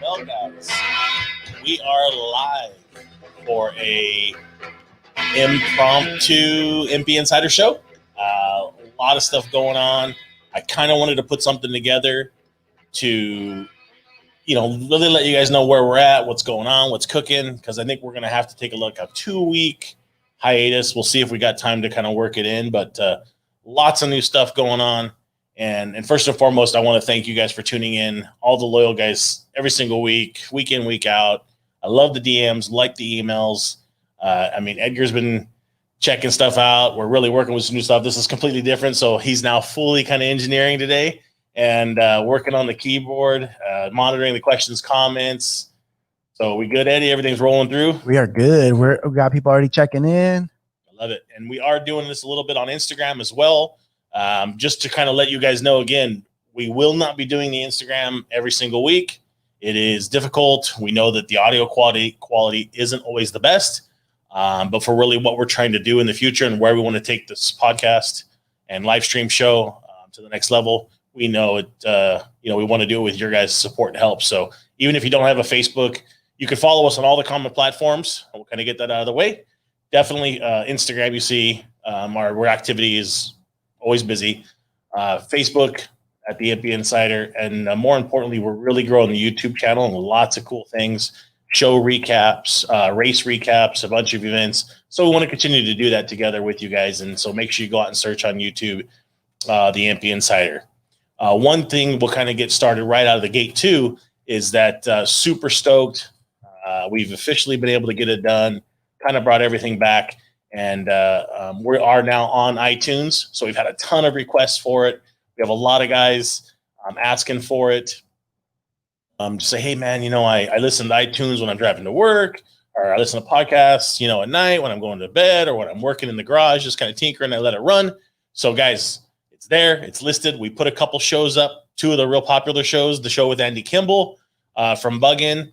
Well, guys, we are live for a impromptu EMPI Insider show. A lot of stuff going on. I kind of wanted to put something together to, really let you guys know where we're at, what's going on, what's cooking, because I think we're going to have to take a look at a 2-week hiatus. We'll see if we got time to kind of work it in, but lots of new stuff going on. And first and foremost, I want to thank you guys for tuning in, all the loyal guys every single week, week in, week out. I love the DMs, like the emails. Edgar's been checking stuff out. We're really working with some new stuff. This is completely different. So he's now fully kind of engineering today and working on the keyboard, monitoring the questions, comments. So we good, Eddie? Everything's rolling through? We are good. We got people already checking in. I love it. And we are doing this a little bit on Instagram as well. Just to kind of let you guys know, again, we will not be doing the Instagram every single week. It is difficult. We know that the audio quality isn't always the best, but for really what we're trying to do in the future and where we want to take this podcast and live stream show to the next level, we know it. We want to do it with your guys' support and help. So even if you don't have a Facebook, you can follow us on all the common platforms. We'll kind of get that out of the way. Definitely Instagram. You see our activity is always busy. Facebook at the EMPI Insider. And more importantly, we're really growing the YouTube channel and lots of cool things, show recaps, race recaps, a bunch of events. So we want to continue to do that together with you guys. And so make sure you go out and search on YouTube, the EMPI Insider. One thing we'll kind of get started right out of the gate too is that super stoked. We've officially been able to get it done, kind of brought everything back. And we are now on iTunes. So we've had a ton of requests for it. We have a lot of guys asking for it. Just say, hey, man, I listen to iTunes when I'm driving to work, or I listen to podcasts, at night when I'm going to bed or when I'm working in the garage, just kind of tinkering. I let it run. So, guys, it's there. It's listed. We put a couple shows up, 2 of the real popular shows, the show with Andy Kimball from Buggin',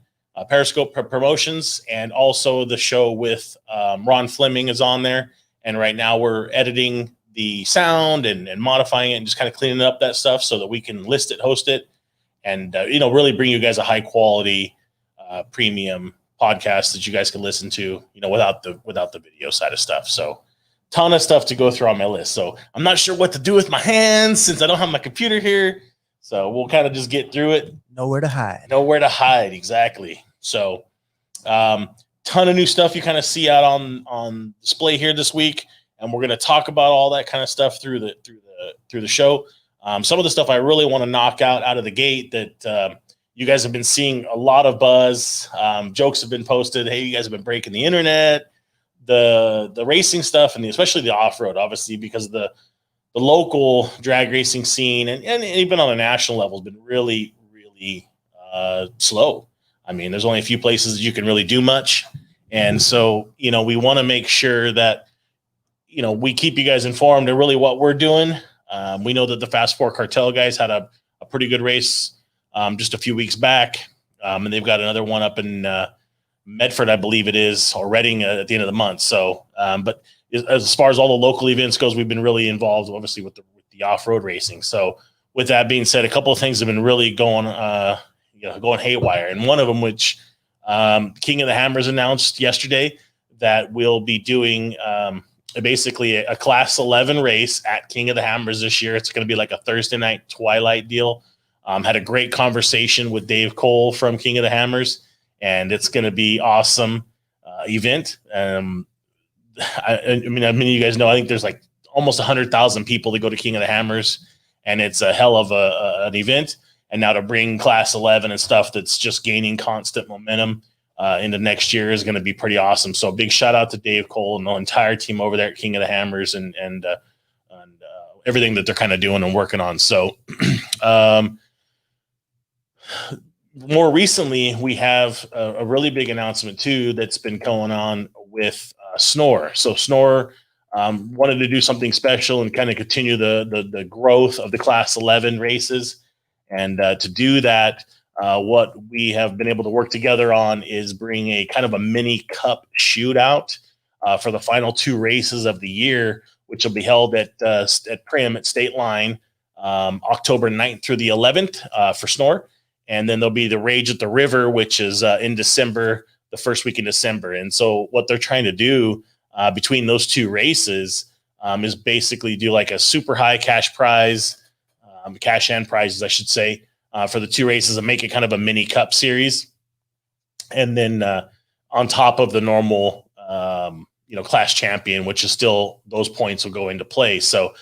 Periscope Promotions, and also the show with Ron Fleming is on there. And right now we're editing the sound and modifying it and just kind of cleaning up that stuff so that we can list it, host it, and really bring you guys a high quality premium podcast that you guys can listen to, without the video side of stuff. So ton of stuff to go through on my list. So I'm not sure what to do with my hands since I don't have my computer here. So we'll kind of just get through it. Nowhere to hide. Nowhere to hide, exactly. So ton of new stuff you kind of see out on display here this week. And we're going to talk about all that kind of stuff through the show. Some of the stuff I really want to knock out of the gate that you guys have been seeing a lot of buzz. Jokes have been posted. Hey, you guys have been breaking the internet. The racing stuff and especially the off-road, obviously, because the local drag racing scene and even on a national level has been really, really slow. I mean, there's only a few places you can really do much. And so, we want to make sure that, we keep you guys informed of really what we're doing. We know that the Fast Four Cartel guys had a pretty good race just a few weeks back. And they've got another one up in Medford, I believe it is, or Reading at the end of the month. So, but as far as all the local events goes, we've been really involved, obviously, with the off-road racing. So with that being said, a couple of things have been really going haywire. And one of them, which King of the Hammers announced yesterday, that we'll be doing basically a Class 11 race at King of the Hammers this year. It's going to be like a Thursday night twilight deal. Had a great conversation with Dave Cole from King of the Hammers, and it's going to be awesome event. I mean, you guys know, I think there's like almost 100,000 people that go to King of the Hammers, and it's a hell of an event. And now to bring Class 11 and stuff that's just gaining constant momentum into next year is going to be pretty awesome. So big shout out to Dave Cole and the entire team over there at King of the Hammers and everything that they're kind of doing and working on. So more recently, we have a really big announcement too that's been going on with Snore. So Snore wanted to do something special and kind of continue the growth of the Class 11 races. And to do that, what we have been able to work together on is bring a kind of a mini cup shootout for the final 2 races of the year, which will be held at Primm at State Line October 9th through the 11th for Snore. And then there'll be the Rage at the River, which is in December, the first week in December. And so what they're trying to do between those two races is basically do like a super high cash prize, cash and prizes, I should say, for the two races, and make it kind of a mini cup series. And then on top of the normal, class champion, which is still, those points will go into play. So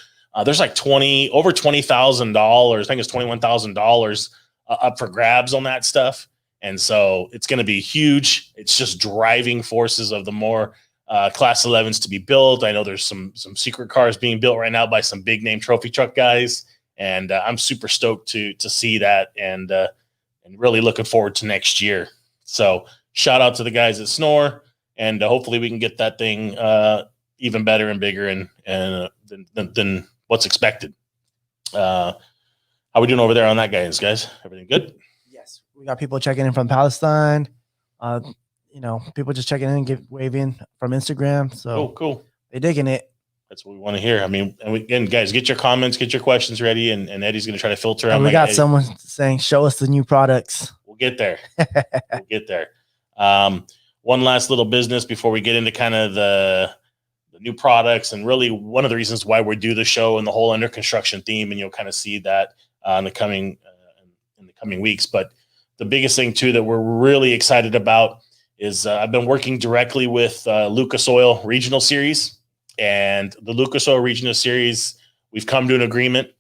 there's like over $20,000. I think it's $21,000 up for grabs on that stuff. And so it's going to be huge. It's just driving forces of the more class 11s to be built. I know there's some secret cars being built right now by some big name trophy truck guys. And I'm super stoked to see that, and really looking forward to next year. So shout out to the guys at Snore, and hopefully we can get that thing even better and bigger and than what's expected. How we doing over there on that, guys? Everything good? Yes, we got people checking in from Palestine. People just checking in, waving from Instagram. So cool. They're digging it. That's what we want to hear. I mean, and again, guys, get your comments, get your questions ready, and Eddie's going to try to filter out. We got someone saying, "Show us the new products." We'll get there. We'll get there. One last little business before we get into kind of the new products, and really one of the reasons why we do the show and the whole under construction theme, and you'll kind of see that in the coming weeks. But the biggest thing too that we're really excited about is I've been working directly with Lucas Oil Regional Series, and the Lucas Oil Regional Series, we've come to an agreement.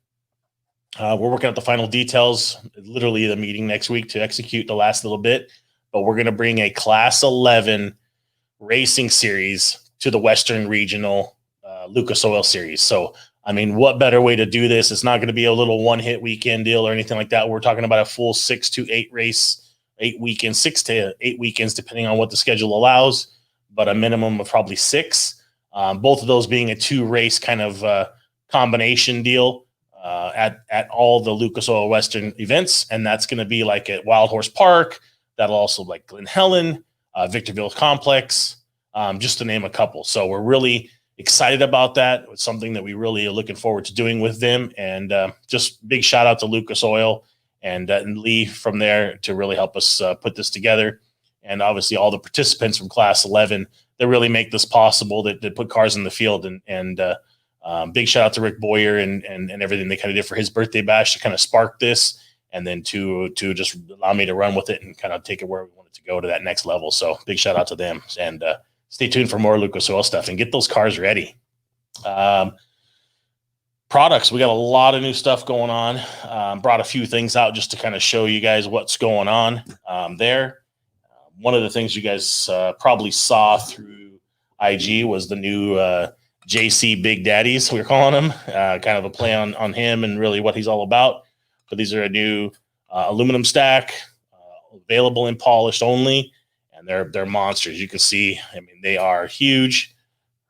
We're working out the final details, literally the meeting next week to execute the last little bit, but we're going to bring a class 11 racing series to the Western Regional Lucas Oil Series. So, I mean, what better way to do this? It's not going to be a little one-hit weekend deal or anything like that. We're talking about a full 6 to 8 race, 8 weekends, 6 to 8 weekends, depending on what the schedule allows, but a minimum of probably 6. Both of those being a 2-race kind of combination deal at all the Lucas Oil Western events. And that's going to be like at Wild Horse Park. That'll also like Glen Helen, Victorville Complex, just to name a couple. So we're really excited about that. It's something that we really are looking forward to doing with them. And just big shout out to Lucas Oil and Lee from there to really help us put this together. And obviously all the participants from class 11 that really make this possible, that put cars in the field. And big shout out to Rick Boyer and everything they kind of did for his birthday bash to kind of spark this, and then to just allow me to run with it and kind of take it where we want it to go to that next level. So big shout out to them, and stay tuned for more Lucas Oil stuff and get those cars ready. Products, we got a lot of new stuff going on. Brought a few things out just to kind of show you guys what's going on there. One of the things you guys probably saw through IG was the new JC Big Daddies, we're calling him, kind of a play on him and really what he's all about. But these are a new aluminum stack, available in polished only, and they're monsters. You can see, I mean, they are huge,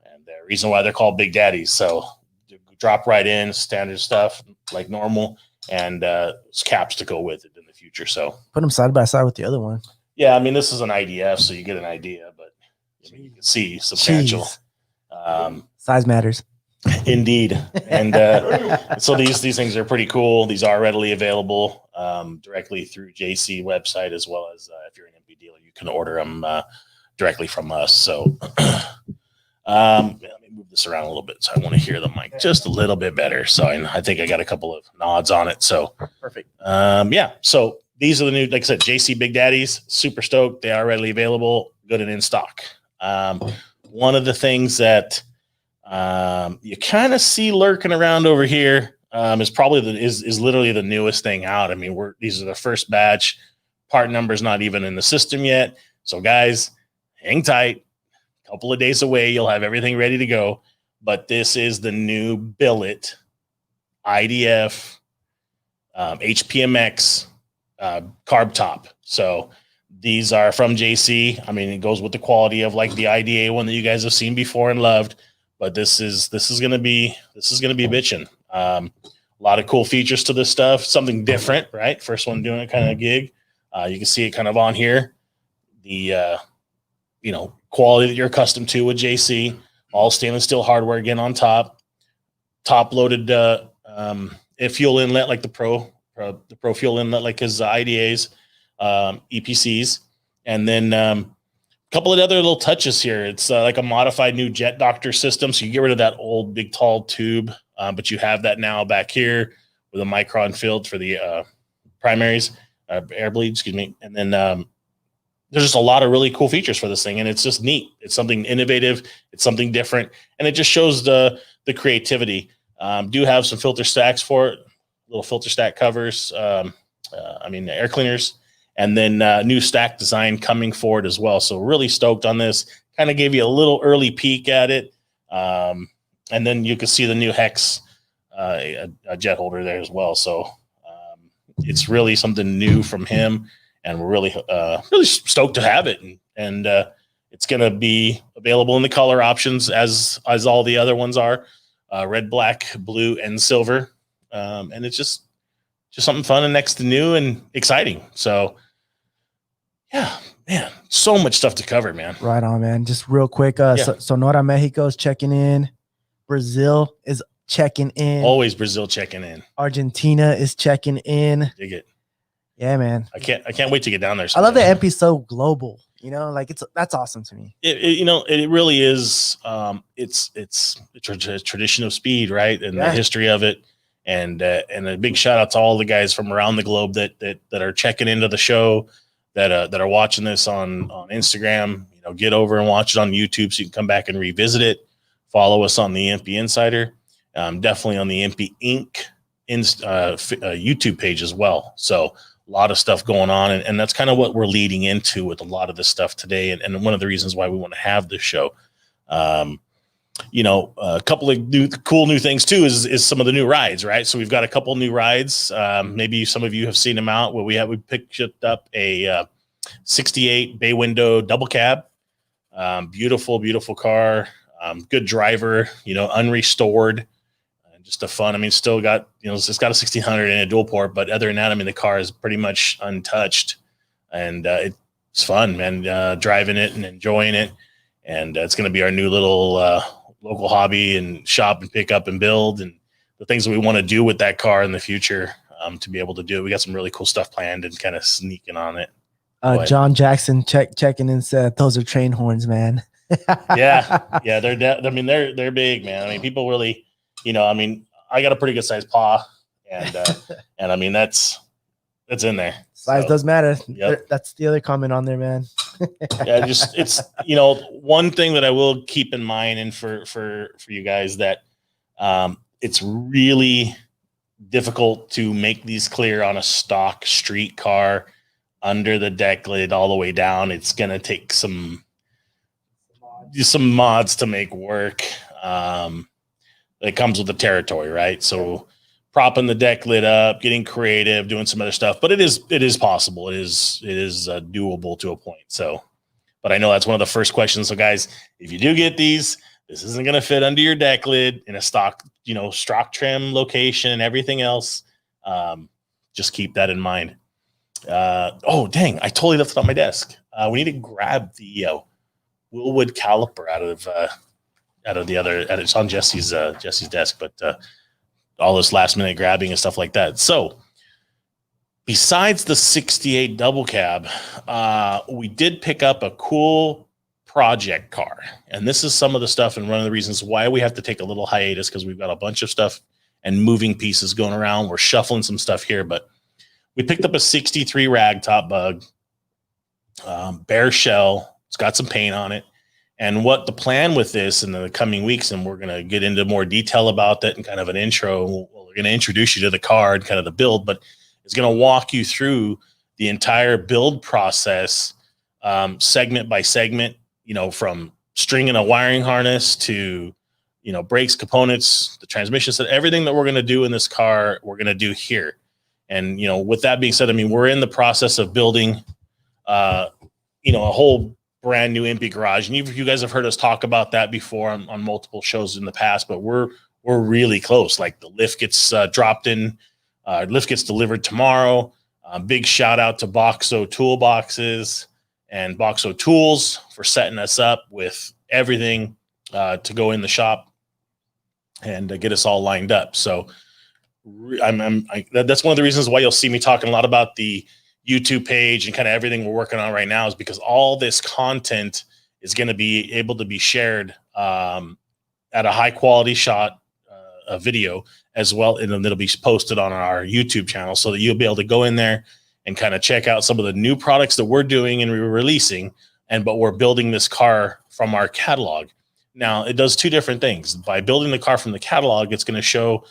and the reason why they're called Big Daddies. So drop right in, standard stuff like normal, and caps to go with it in the future. So put them side by side with the other one. Yeah, I mean, this is an IDF, so you get an idea, but I mean, you can see substantial. Size matters. Indeed. And so these things are pretty cool. These are readily available directly through JC website, as well as if you're an MP dealer, you can order them directly from us. So let me move this around a little bit so I want to hear the mic just a little bit better. So I think I got a couple of nods on it. So perfect. Yeah. So these are the new, like I said, JC Big Daddies. Super stoked. They are readily available, good and in stock. One of the things that you kind of see lurking around over here is probably is literally the newest thing out. I mean, these are the first batch. Part number's not even in the system yet. So guys, hang tight. A couple of days away, you'll have everything ready to go. But this is the new billet IDF HPMX carb top. So these are from JC. I mean, it goes with the quality of like the IDA one that you guys have seen before and loved. But this is gonna be bitching. A lot of cool features to this stuff. Something different, right? First one doing a kind of gig. You can see it kind of on here. The quality that you're accustomed to with JC. All stainless steel hardware again on top. Top loaded fuel inlet like the Pro the Pro Fuel Inlet, like his IDAs, EPCs, and then a couple of other little touches here. It's like a modified new jet doctor system, so you get rid of that old big tall tube, but you have that now back here with a micron filled for the primaries, air bleed, excuse me, and then there's just a lot of really cool features for this thing, and it's just neat. It's something innovative. It's something different, and it just shows the creativity. Do have some filter stacks for it, little filter stack covers. Air cleaners, and then new stack design coming forward as well. So really stoked on this. Kind of gave you a little early peek at it, and then you can see the new Hex a jet holder there as well. So it's really something new from him. And we're really stoked to have it, and it's going to be available in the color options as all the other ones are, red, black, blue, and silver. And it's just something fun and next to new and exciting. So, yeah, man, so much stuff to cover, man. Right on, man. Just real quick, Sonora, Mexico is checking in. Brazil is checking in. Always Brazil checking in. Argentina is checking in. Dig it. Yeah, man. I can't wait to get down there. I love that EMPI so global. Like that's awesome to me. It really is. It's a tradition of speed, right, and the history of it, and a big shout out to all the guys from around the globe that are checking into the show, that are watching this on Instagram. Get over and watch it on YouTube so you can come back and revisit it. Follow us on the EMPI Insider, definitely on the EMPI Inc. YouTube page as well. So. A lot of stuff going on, and that's kind of what we're leading into with a lot of this stuff today, and one of the reasons why we want to have this show. A couple of cool new things too is some of the new rides, right? So we've got a couple new rides. Maybe some of you have seen them out. Where we picked up a 68 bay window double cab, beautiful car, good driver, unrestored. Just a fun. Still got, it's got a 1600 and a dual port, but other than that, the car is pretty much untouched, and it's fun, man. Driving it and enjoying it, and it's going to be our new little local hobby and shop and pick up and build, and the things that we want to do with that car in the future to be able to do it. We got some really cool stuff planned and kind of sneaking on it. John Jackson checking in said those are train horns, man. yeah, they're big, man. People really. I got a pretty good sized paw, and that's in there. Size does matter. Yep. That's the other comment on there, man. Yeah, it's one thing that I will keep in mind, and for you guys, that it's really difficult to make these clear on a stock street car under the deck lid all the way down. It's gonna take some mods to make work. It comes with the territory, right? So propping the deck lid up, getting creative, doing some other stuff, but it is possible. It is doable to a point. So, but I know that's one of the first questions. So guys, if you do get these, this isn't going to fit under your deck lid in a stock trim location and everything else. Just keep that in mind. Oh dang, I totally left it on my desk. We need to grab the Willwood caliper out of the other, it's on Jesse's desk, but all this last minute grabbing and stuff like that. So besides the 68 double cab, we did pick up a cool project car, and this is some of the stuff and one of the reasons why we have to take a little hiatus, because we've got a bunch of stuff and moving pieces going around. We're shuffling some stuff here, but we picked up a 63 ragtop bug, bare shell. It's got some paint on it. And what the plan with this in the coming weeks, and we're going to get into more detail about that and kind of an intro. We're going to introduce you to the car and kind of the build, but it's going to walk you through the entire build process, segment by segment, from stringing a wiring harness to, brakes, components, the transmission set, everything that we're going to do in this car, we're going to do here. And, with that being said, we're in the process of building, a whole brand new EMPI Garage, and you guys have heard us talk about that before on multiple shows in the past, but we're really close. Like the lift gets dropped in, lift gets delivered tomorrow. Big shout out to Boxo Toolboxes and Boxo Tools for setting us up with everything to go in the shop and get us all lined up. So that's one of the reasons why you'll see me talking a lot about the YouTube page and kind of everything we're working on right now, is because all this content is going to be able to be shared at a high quality shot, a video as well. And then it'll be posted on our YouTube channel so that you'll be able to go in there and kind of check out some of the new products that we're doing and we're releasing. But we're building this car from our catalog. Now it does two different things. By building the car from the catalog, it's going to show,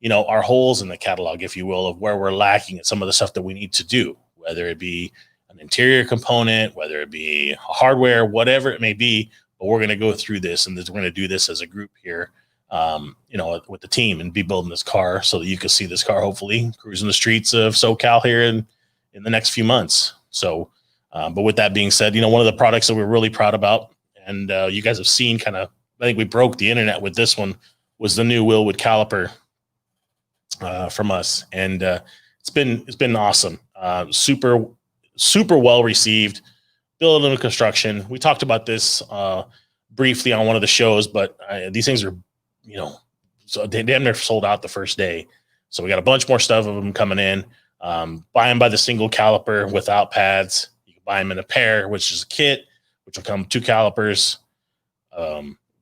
our holes in the catalog, if you will, of where we're lacking at some of the stuff that we need to do, whether it be an interior component, whether it be hardware, whatever it may be. But we're going to go through this, and we're going to do this as a group here, with the team, and be building this car so that you can see this car hopefully cruising the streets of SoCal here in the next few months. So, but with that being said, one of the products that we're really proud about, and you guys have seen I think we broke the internet with this one, was the new Wilwood caliper from us. And it's been awesome. Super well received, built under construction. We talked about this briefly on one of the shows, but these things are, so they damn near sold out the first day. So we got a bunch more stuff of them coming in. Buy them by the single caliper without pads. You can buy them in a pair, which is a kit, which will come 2 calipers,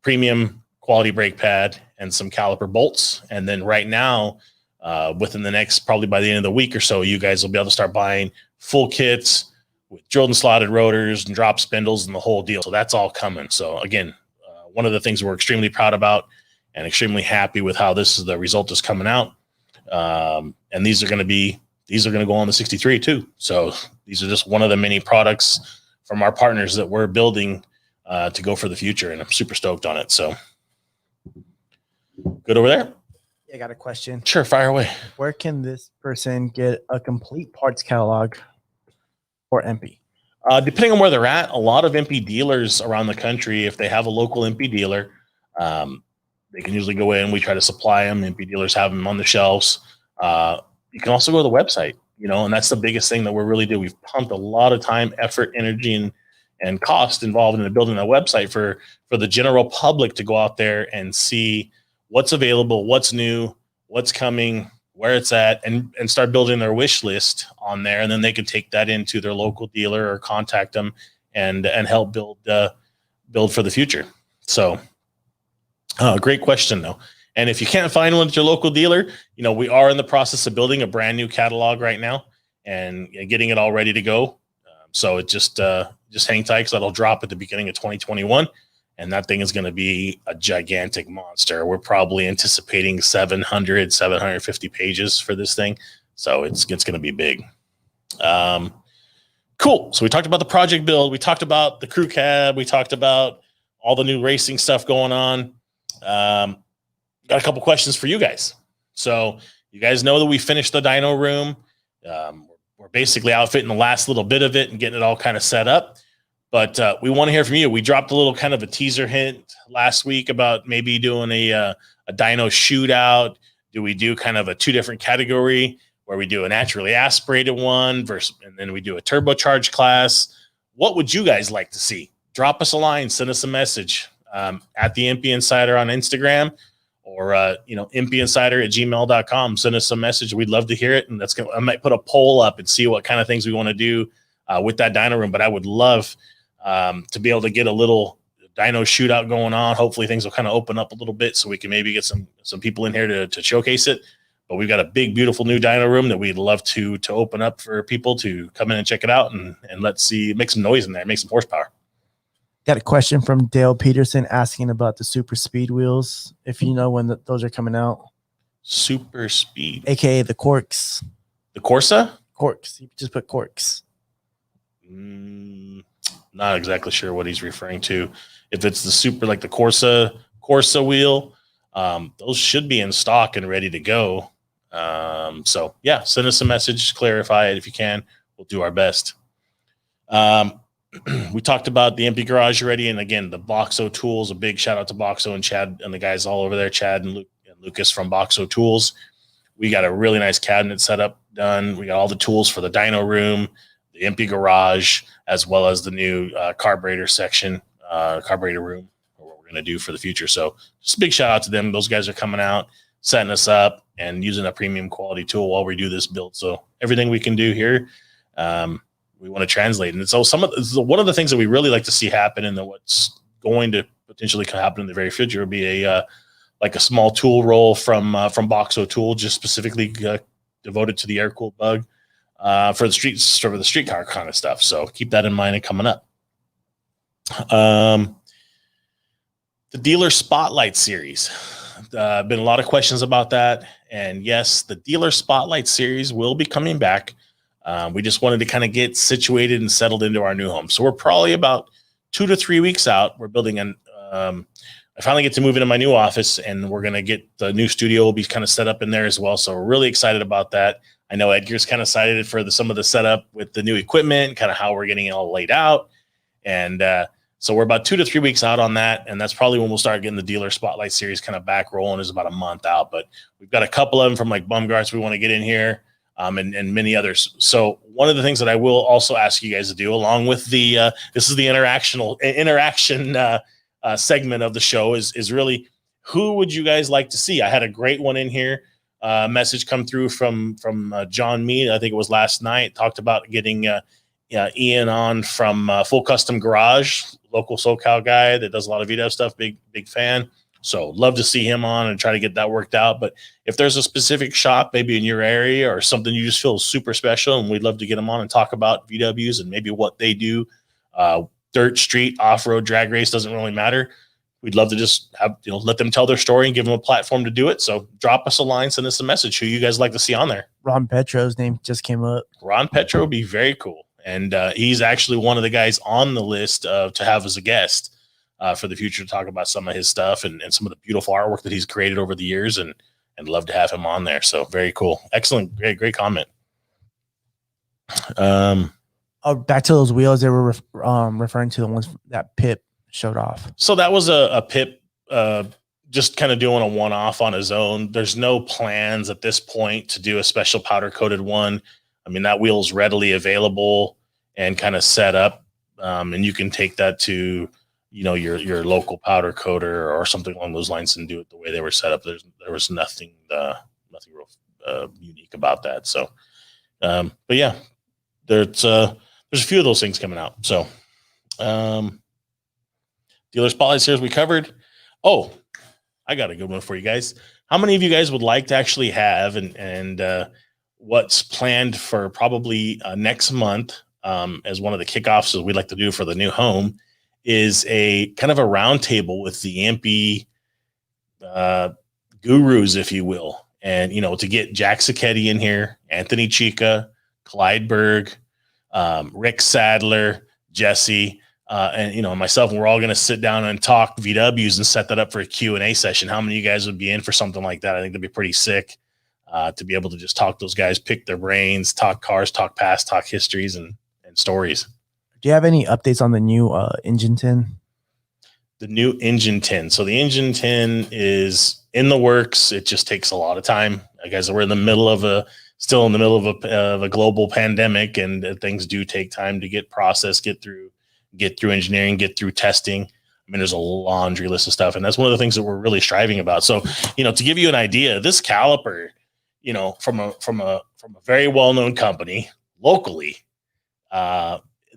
premium quality brake pad, and some caliper bolts. And then right now, within the next, probably by the end of the week or so, you guys will be able to start buying full kits with drilled and slotted rotors and drop spindles and the whole deal. So that's all coming. So again, one of the things we're extremely proud about and extremely happy with how the result is coming out. And these are going to go on the 63 too. So these are just one of the many products from our partners that we're building to go for the future. And I'm super stoked on it. So good over there. I got a question. Sure. Fire away. Where can this person get a complete parts catalog for EMPI? Depending on where they're at, a lot of EMPI dealers around the country, if they have a local EMPI dealer, they can usually go in. We try to supply them. EMPI dealers have them on the shelves. You can also go to the website, and that's the biggest thing that we're really doing. We've pumped a lot of time, effort, energy, and cost involved in building a website for the general public to go out there and see what's available, what's new, what's coming, where it's at, and start building their wish list on there. And then they can take that into their local dealer or contact them and help build for the future. So great question though. And if you can't find one at your local dealer, we are in the process of building a brand new catalog right now and getting it all ready to go. So it just hang tight, because that'll drop at the beginning of 2021. And that thing is going to be a gigantic monster. We're probably anticipating 750 pages for this thing. So it's going to be big. Cool. So we talked about the project build. We talked about the crew cab. We talked about all the new racing stuff going on. Got a couple questions for you guys. So you guys know that we finished the dyno room. We're basically outfitting the last little bit of it and getting it all kind of set up. But we want to hear from you. We dropped a little kind of a teaser hint last week about maybe doing a dyno shootout. Do we do kind of a 2 different category where we do a naturally aspirated one and then we do a turbocharged class? What would you guys like to see? Drop us a line, send us a message at the EMPI Insider on Instagram, or EMPIinsider@gmail.com. Send us a message. We'd love to hear it. And I might put a poll up and see what kind of things we want to do with that dyno room. But I would love to be able to get a little dyno shootout going on. Hopefully things will kind of open up a little bit so we can maybe get some people in here to showcase it. But we've got a big, beautiful new dyno room that we'd love to open up for people to come in and check it out and let's see, make some noise in there, make some horsepower. Got a question from Dale Peterson asking about the super speed wheels. If you know when those are coming out. Super speed, aka the Corks. The Corsa? Corks. You just put Corks. Not exactly sure what he's referring to. If it's the super, like the Corsa wheel, those should be in stock and ready to go. So yeah, send us a message, clarify it if you can. We'll do our best. We talked about the EMPI Garage already, and again, the Boxo Tools. A big shout out to Boxo and Chad and the guys all over there, Chad and Lucas from Boxo Tools. We got a really nice cabinet setup done. We got all the tools for the dyno room, the EMPI Garage, as well as the new carburetor section, carburetor room, or what we're going to do for the future. So just a big shout out to them. Those guys are coming out. setting us up and using a premium quality tool while we do this build. So everything we can do here, we want to translate. And so one of the things that we really like to see happen, and what's going to potentially happen in the very future, will be a small tool roll from Boxo Tool, just specifically devoted to the air-cooled bug for the streetcar kind of stuff. So keep that in mind and coming up. The Dealer Spotlight series. Been a lot of questions about that. And yes, the Dealer Spotlight series will be coming back. We just wanted to kind of get situated and settled into our new home. So we're probably about 2 to 3 weeks out. We're building I finally get to move into my new office, and we're going to get the new studio will be kind of set up in there as well. So we're really excited about that. I know Edgar's kind of excited for some of the setup with the new equipment, kind of how we're getting it all laid out. And so we're about 2 to 3 weeks out on that. And that's probably when we'll start getting the Dealer Spotlight series kind of back rolling, is about a month out. But we've got a couple of them from like Bumgarts we want to get in here, and many others. So one of the things that I will also ask you guys to do, along with the this is the interaction segment of the show, is really, who would you guys like to see? I had a great one in here. Message come through from John Mead. I think it was last night. Talked about getting Ian on from Full Custom Garage, local SoCal guy that does a lot of video stuff. Big fan. So love to see him on and try to get that worked out. But if there's a specific shop maybe in your area or something you just feel super special, and we'd love to get them on and talk about VWs and maybe what they do. Dirt, street, off-road, drag race, doesn't really matter. We'd love to just have, let them tell their story and give them a platform to do it. So drop us a line, send us a message who you guys like to see on there. Ron Petro's name just came up. Ron Petro would be very cool. And he's actually one of the guys on the list to have as a guest for the future to talk about some of his stuff and some of the beautiful artwork that he's created over the years, and love to have him on there. So very cool. Excellent. Great comment. Back to those wheels, they were referring to the ones that Pip showed off. So that was a Pip just kind of doing a one-off on his own. There's no plans at this point to do a special powder-coated one. I mean, that wheel is readily available and kind of set up, and you can take that to, your local powder coater or something along those lines and do it the way they were set up. There was nothing real unique about that. So, but yeah, there's a few of those things coming out. So, Dealer Spotlight series we covered. Oh, I got a good one for you guys. How many of you guys would like to actually have and what's planned for probably next month as one of the kickoffs that we'd like to do for the new home is a kind of a round table with the EMPI gurus, if you will. And, to get Jack Sacchetti in here, Anthony Chica, Clyde Berg, Rick Sadler, Jesse, and myself, and we're all going to sit down and talk VWs and set that up for a Q&A session. How many of you guys would be in for something like that? I think that'd be pretty sick to be able to just talk those guys, pick their brains, talk cars, talk past, talk histories and stories. Do you have any updates on the new engine tin? The new engine tin. So the engine tin is in the works. It just takes a lot of time. Guys, we're still in the middle of a global pandemic, and things do take time to get processed, get through engineering, get through testing. I mean, there's a laundry list of stuff, and that's one of the things that we're really striving about. So, to give you an idea, this caliper, from a very well-known company locally,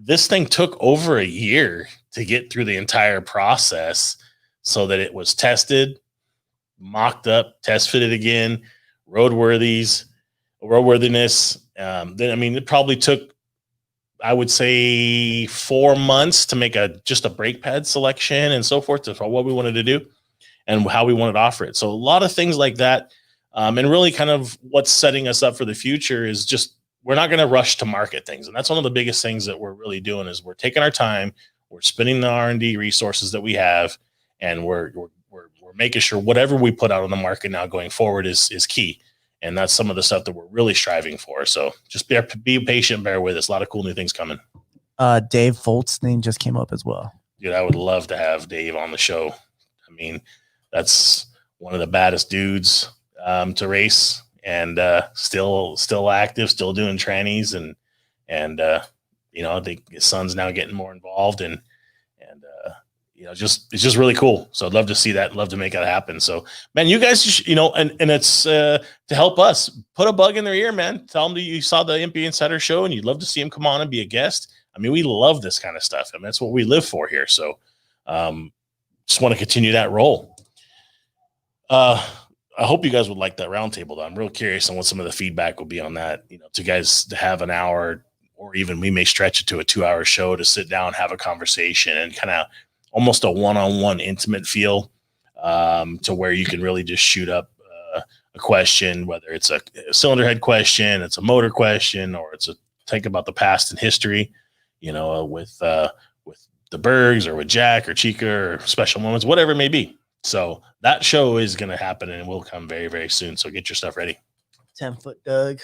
this thing took over a year to get through the entire process so that it was tested, mocked up, test fitted again, roadworthiness. It probably took, I would say, 4 months to make just a brake pad selection and so forth for what we wanted to do and how we wanted to offer it. So a lot of things like that. And really kind of what's setting us up for the future is just, we're not going to rush to market things. And that's one of the biggest things that we're really doing is we're taking our time, we're spending the R&D resources that we have, and we're making sure whatever we put out on the market now going forward is key. And that's some of the stuff that we're really striving for. So just be patient, bear with us. A lot of cool new things coming. Dave Folt's name just came up as well. Dude, I would love to have Dave on the show. I mean, that's one of the baddest dudes to race, and still active, still doing trannies, and I think his son's now getting more involved, and it's just really cool. So I'd love to see that. Love to make that happen. So, man, you guys, and it's to help us put a bug in their ear, man. Tell them that you saw the EMPI Insider show and you'd love to see them come on and be a guest. I mean, we love this kind of stuff. I mean, that's what we live for here. So, just want to continue that role. I hope you guys would like that roundtable, though. I'm real curious on what some of the feedback will be on that. To guys to have an hour, or even we may stretch it to a 2-hour show to sit down, have a conversation, and kind of almost a one-on-one intimate feel, to where you can really just shoot up a question, whether it's a cylinder head question, it's a motor question, or it's a think about the past and history, with the Bergs or with Jack or Chica or special moments, whatever it may be. So that show is going to happen and will come very, very soon. So get your stuff ready. 10-foot Doug.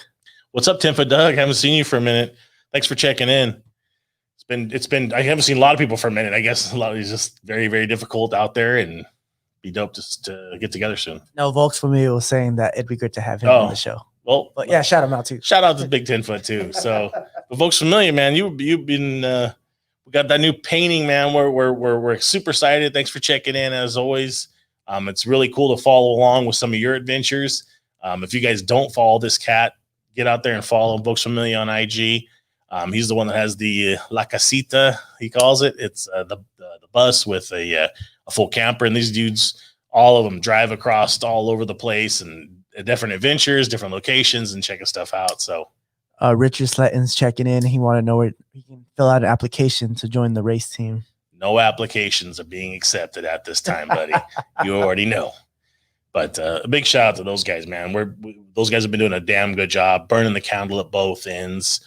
What's up, 10-foot Doug? I haven't seen you for a minute. Thanks for checking in. It's been, I haven't seen a lot of people for a minute. I guess a lot of it's just very, very difficult out there, and be dope to get together soon. No, Volks for me was saying that it'd be good to have him on the show. Well, but yeah, shout him out too. Shout out to Big 10-foot too. So, but folks familiar, man, you've been, we got that new painting, man. We're super excited. Thanks for checking in as always. It's really cool to follow along with some of your adventures. If you guys don't follow this cat, get out there and follow Volks Familia on IG. He's the one that has the La Casita, he calls it. It's the bus with a full camper, and these dudes, all of them drive across all over the place and different adventures, different locations, and checking stuff out. So Richard Sletton's checking in. He wanted to know where he can fill out an application to join the race team. No applications are being accepted at this time, buddy. You already know. But a big shout out to those guys, man. Those guys have been doing a damn good job burning the candle at both ends.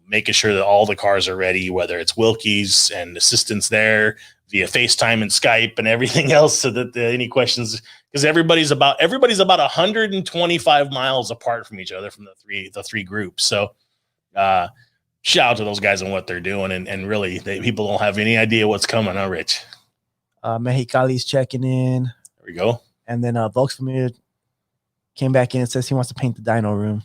Making sure that all the cars are ready, whether it's Wilkie's and assistance there via FaceTime and Skype and everything else, so that any questions, because everybody's about 125 miles apart from each other from the three groups. So shout out to those guys and what they're doing, and really people don't have any idea what's coming, huh, Rich? Mexicali's checking in. There we go. And then Volks Familia came back in and says he wants to paint the dyno room.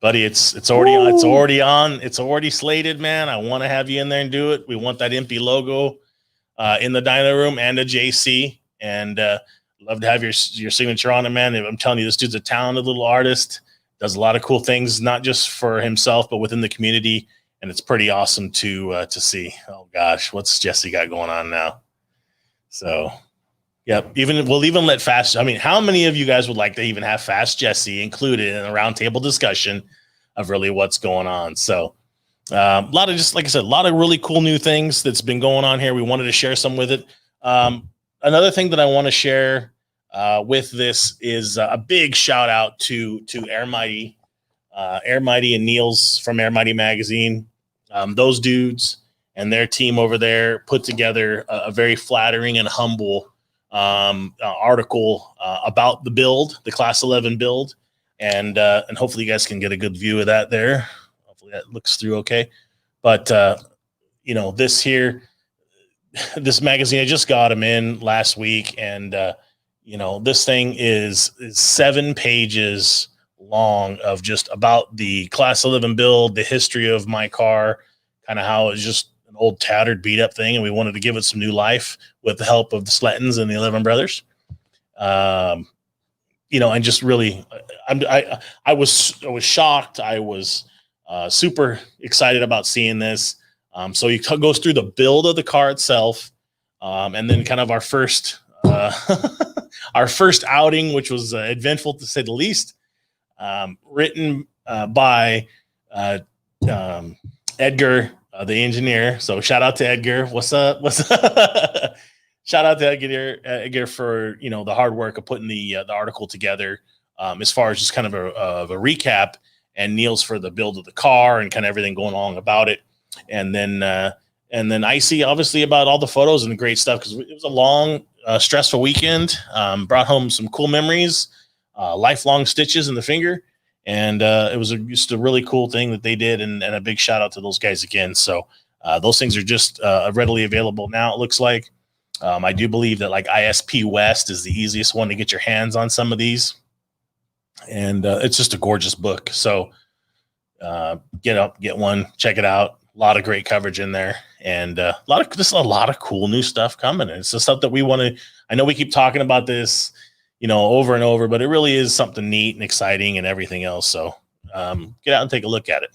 Buddy, it's already on. It's already on. It's already slated, man. I want to have you in there and do it. We want that EMPI logo in the dyno room and a JC, and love to have your signature on it, man. I'm telling you, this dude's a talented little artist. Does a lot of cool things, not just for himself, but within the community, and it's pretty awesome to see. Oh gosh, what's Jesse got going on now? So, yeah, we'll even let Fast. I mean, how many of you guys would like to even have Fast Jesse included in a roundtable discussion of really what's going on? So, a lot of, just like I said, a lot of really cool new things that's been going on here. We wanted to share some with it. Another thing that I want to share with this is a big shout out to Air Mighty and Niels from Air Mighty Magazine. Those dudes and their team over there put together a very flattering and humble article about the build, the Class 11 build, and hopefully you guys can get a good view of that there. Hopefully that looks through okay. But this magazine, I just got them in last week, and this thing is 7 pages long of just about the Class 11 build, the history of my car, kind of how it's just an old tattered beat up thing, and we wanted to give it some new life with the help of the Slettons and the 11 brothers. And just really, I was shocked. I was super excited about seeing this. So he goes through the build of the car itself, and then kind of our first outing, which was eventful to say the least. Written by Edgar, the engineer. So shout out to Edgar. What's up? Shout out to Edgar for the hard work of putting the article together. As far as just kind of a recap, and Niels for the build of the car and kind of everything going on about it, and then Icy obviously about all the photos and the great stuff, because it was a long, stressful weekend. Brought home some cool memories, lifelong stitches in the finger. And it was just a really cool thing that they did, and a big shout out to those guys again. So those things are just readily available now, it looks like. I do believe that like ISP West is the easiest one to get your hands on some of these. And it's just a gorgeous book. So get one, check it out. A lot of great coverage in there, and a lot of cool new stuff coming. And it's the stuff that we want to. I know we keep talking about this, over and over, but it really is something neat and exciting and everything else. So get out and take a look at it.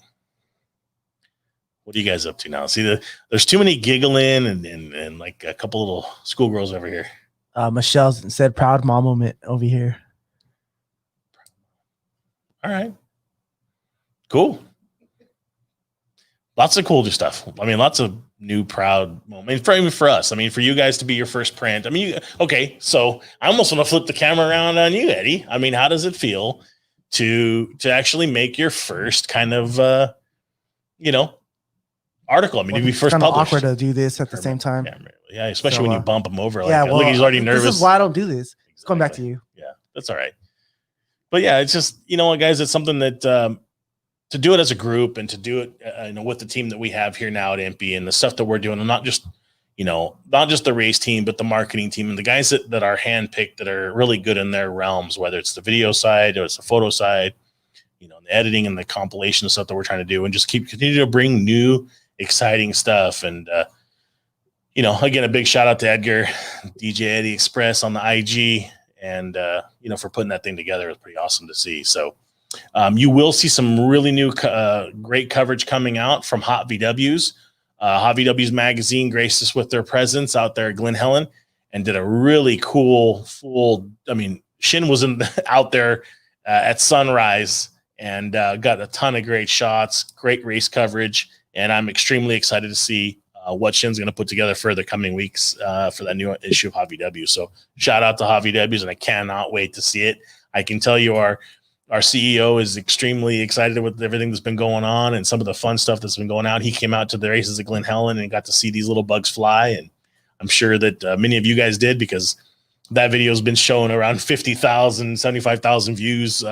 What are you guys up to now? See, there's too many giggling and like a couple little schoolgirls over here. Michelle said proud mom moment over here. All right. Cool. Lots of cool stuff. I mean, lots of new proud moments. Even for us. I mean, for you guys to be your first print. I mean, okay, so I almost want to flip the camera around on you, Eddie. I mean, how does it feel to actually make your first kind of, article? I mean, to be first kind of published. awkward to do this at the same time. Yeah, especially when you bump them over. Like, yeah, look, he's already nervous. This is why I don't do this. Exactly. It's going back to you. Yeah, that's all right. But yeah, it's just, guys, it's something that to do it as a group and to do it, with the team that we have here now at EMPI and the stuff that we're doing, and not just the race team, but the marketing team and the guys that are handpicked that are really good in their realms, whether it's the video side or it's the photo side, the editing and the compilation stuff that we're trying to do, and just continue to bring new, exciting stuff. And, again, a big shout out to Edgar, DJ Eddie Express on the IG, and, for putting that thing together. It was pretty awesome to see. So, you will see some really new, great coverage coming out from Hot VWs. Hot VWs magazine graced us with their presence out there at Glen Helen and did a really cool Shin was out there at sunrise and got a ton of great shots, great race coverage. And I'm extremely excited to see what Shin's going to put together for the coming weeks for that new issue of Hot VW. So shout out to Hot VWs, and I cannot wait to see it. I can tell you our CEO is extremely excited with everything that's been going on and some of the fun stuff that's been going out. He came out to the races at Glen Helen and got to see these little bugs fly. And I'm sure that many of you guys did, because that video has been shown around 50,000, 75,000 views.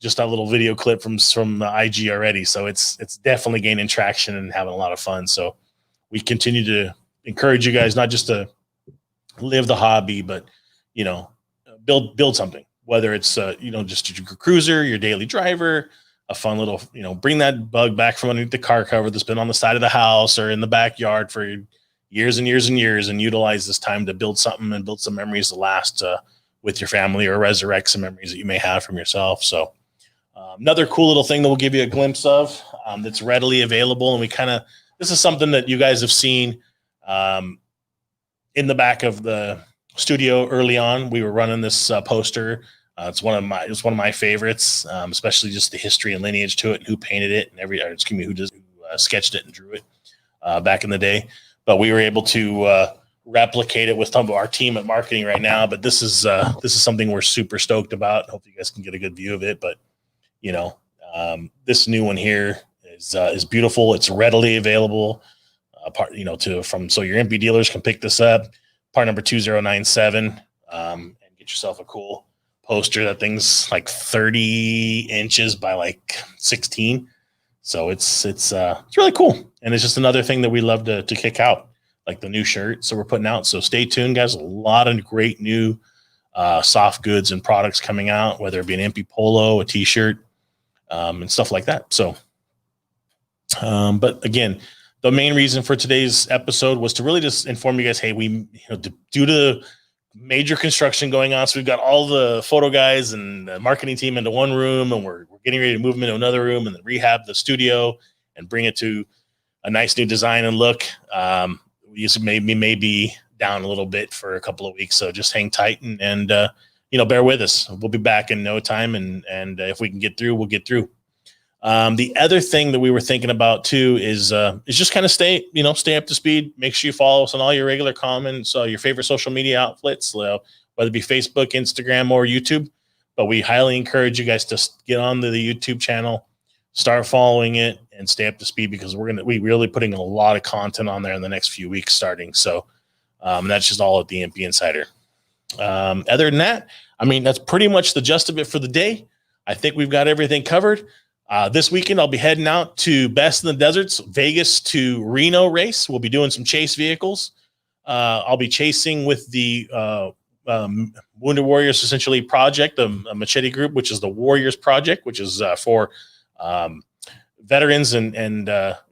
Just that little video clip from IG already. So it's definitely gaining traction and having a lot of fun. So we continue to encourage you guys, not just to live the hobby, but, build something. Whether it's, just your cruiser, your daily driver, a fun little, bring that bug back from underneath the car cover that's been on the side of the house or in the backyard for years and years and years, and utilize this time to build something and build some memories to last with your family, or resurrect some memories that you may have from yourself. So another cool little thing that we'll give you a glimpse of that's readily available. And this is something that you guys have seen in the back of the studio early on. We were running this poster. It's one of my favorites, especially just the history and lineage to it and who painted it and who sketched it and drew it back in the day. But we were able to replicate it with some of our team at marketing right now. But this is something we're super stoked about. Hopefully you guys can get a good view of it. But this new one here is beautiful. It's readily available. So your EMPI dealers can pick this up. Part number 2097, and get yourself a cool poster. That thing's like 30 inches by like 16. So it's really cool. And it's just another thing that we love to kick out, like the new shirt. So we're putting out. So stay tuned, guys. A lot of great new soft goods and products coming out, whether it be an EMPI polo, a t-shirt, and stuff like that. So, but again, the main reason for today's episode was to really just inform you guys, hey, due to major construction going on, so we've got all the photo guys and the marketing team into one room, and we're getting ready to move them into another room and then rehab the studio and bring it to a nice new design and look. We may be down a little bit for a couple of weeks, so just hang tight and bear with us. We'll be back in no time, and if we can get through, we'll get through. The other thing that we were thinking about too is just kind of stay up to speed. Make sure you follow us on all your regular comments, your favorite social media outlets, whether it be Facebook, Instagram, or YouTube. But we highly encourage you guys to get on to the YouTube channel, start following it, and stay up to speed, because we're really putting a lot of content on there in the next few weeks starting. So that's just all at the EMPI Insider. Other than that, that's pretty much the gist of it for the day. I think we've got everything covered. This weekend, I'll be heading out to Best in the Deserts, Vegas to Reno race. We'll be doing some chase vehicles. I'll be chasing with the Wounded Warriors, essentially, project, a machete group, which is the Warriors Project, which is for veterans and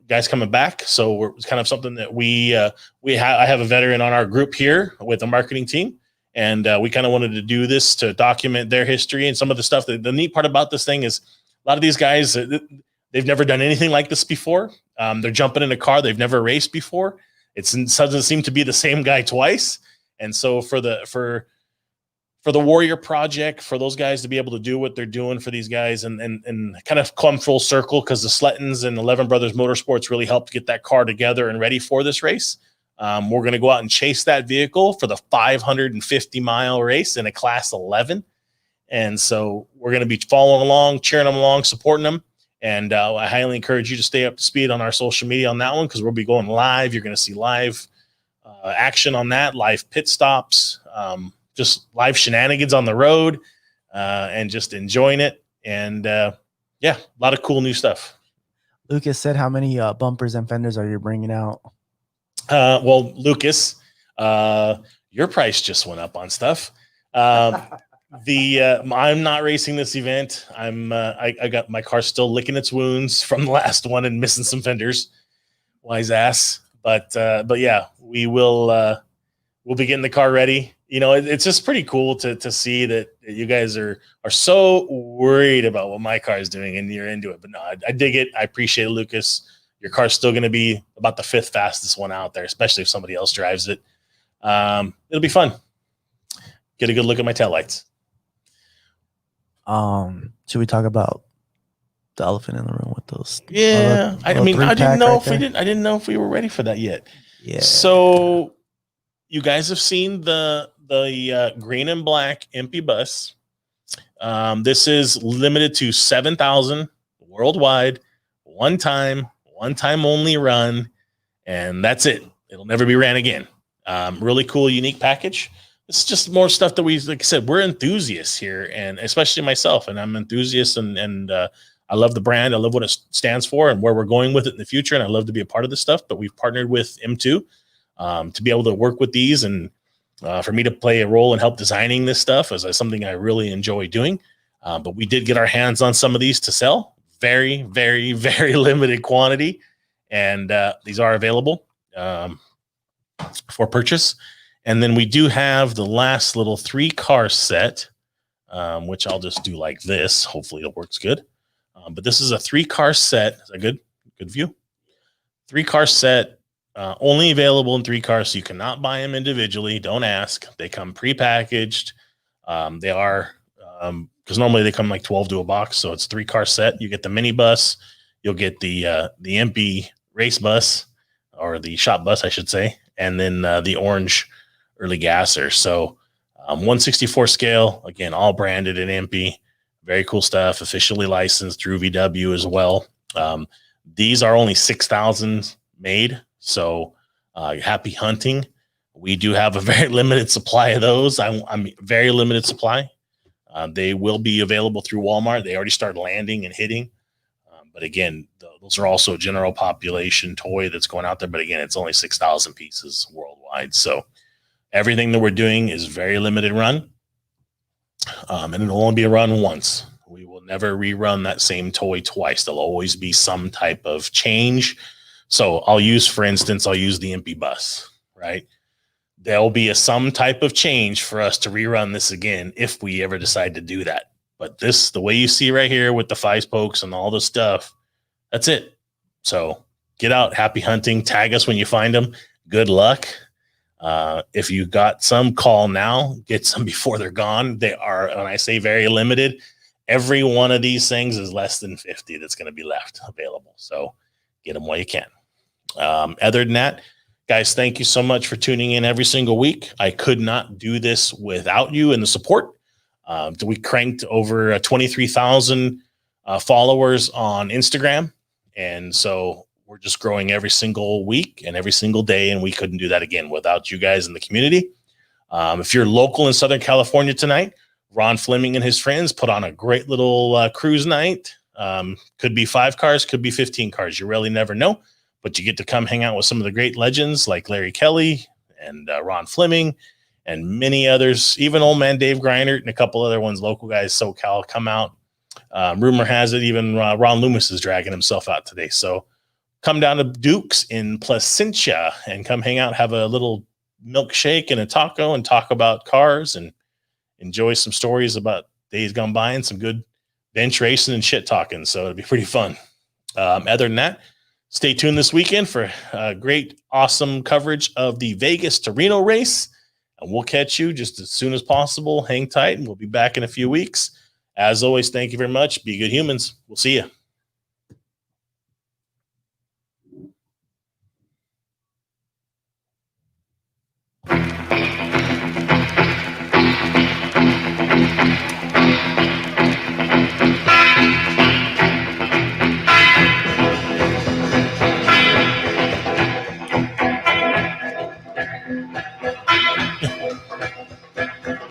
guys coming back. So it's kind of something that I have a veteran on our group here with the marketing team. And we kind of wanted to do this to document their history and some of the stuff. The neat part about this thing is a lot of these guys, they've never done anything like this before. They're jumping in a car they've never raced before. It doesn't seem to be the same guy twice. And so for the Warrior project, for those guys to be able to do what they're doing for these guys and kind of come full circle, because the Slettons and 11 Brothers Motorsports really helped get that car together and ready for this race. We're going to go out and chase that vehicle for the 550-mile race in a Class 11. And so we're going to be following along, cheering them along, supporting them. And I highly encourage you to stay up to speed on our social media on that one, because we'll be going live. You're going to see live action on that, live pit stops, just live shenanigans on the road, and just enjoying it. And yeah, a lot of cool new stuff. Lucas said, how many bumpers and fenders are you bringing out? Well, Lucas, your price just went up on stuff. I'm not racing this event. I got my car still licking its wounds from the last one and missing some fenders. Wise ass. But yeah, we'll be getting the car ready. You know, it's just pretty cool to see that you guys are so worried about what my car is doing and you're into it. But no, I dig it. I appreciate it, Lucas. Your car's still going to be about the 5th fastest one out there, especially if somebody else drives it. It'll be fun. Get a good look at my taillights. Should we talk about the elephant in the room with those? Yeah, I didn't know if we were ready for that yet. Yeah. So you guys have seen the green and black EMPI bus. This is limited to 7,000 worldwide, one time only run, and that's it. It'll never be ran again. Really cool, unique package. It's just more stuff that like I said, we're enthusiasts here, and especially myself, and I'm an enthusiast, and I love the brand. I love what it stands for and where we're going with it in the future, and I love to be a part of this stuff. But we've partnered with M2 to be able to work with these, and for me to play a role in help designing this stuff is something I really enjoy doing. But we did get our hands on some of these to sell. Very, very, very limited quantity, and these are available for purchase. And then we do have the last little 3-car set, which I'll just do like this. Hopefully it works good. But this is a 3-car set. Is that good? Good view? 3-car set, only available in 3 cars, so you cannot buy them individually. Don't ask. They come prepackaged. They are, because normally they come like 12 to a box, so it's 3-car set. You get the mini bus. You'll get the EMPI race bus, or the shop bus, I should say, and then the orange early gasser. So 1/64 scale, again, all branded in EMPI. Very cool stuff, officially licensed through VW as well. These are only 6,000 made, so happy hunting. We do have a very limited supply of those. I'm very limited supply. They will be available through Walmart. They already started landing and hitting. But again, those are also a general population toy that's going out there. But again, it's only 6,000 pieces worldwide. So everything that we're doing is very limited run. And it'll only be a run once. We will never rerun that same toy twice. There'll always be some type of change. So for instance, I'll use the EMPI bus, right? There'll be some type of change for us to rerun this again if we ever decide to do that. But the way you see right here with the 5 spokes and all the stuff, that's it. So get out, happy hunting, tag us when you find them. Good luck. If you got some, call now, get some before they're gone. They are, when I say very limited, every one of these things is less than 50 that's going to be left available. So get them while you can. Other than that, guys, thank you so much for tuning in every single week. I could not do this without you and the support. We cranked over 23,000 followers on Instagram. And so we're just growing every single week and every single day. And we couldn't do that again without you guys in the community. If you're local in Southern California tonight, Ron Fleming and his friends put on a great little cruise night. Could be 5 cars, could be 15 cars. You really never know. But you get to come hang out with some of the great legends like Larry Kelly and Ron Fleming and many others, even old man Dave Greinert and a couple other ones, local guys, SoCal, come out. Rumor has it even Ron Loomis is dragging himself out today. So come down to Duke's in Placentia and come hang out, have a little milkshake and a taco and talk about cars and enjoy some stories about days gone by and some good bench racing and shit talking. So it'll be pretty fun. Other than that, stay tuned this weekend for great, awesome coverage of the Vegas to Reno race. And we'll catch you just as soon as possible. Hang tight, and we'll be back in a few weeks. As always, thank you very much. Be good humans. We'll see you.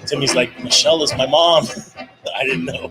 Timmy's like, Michelle is my mom. I didn't know.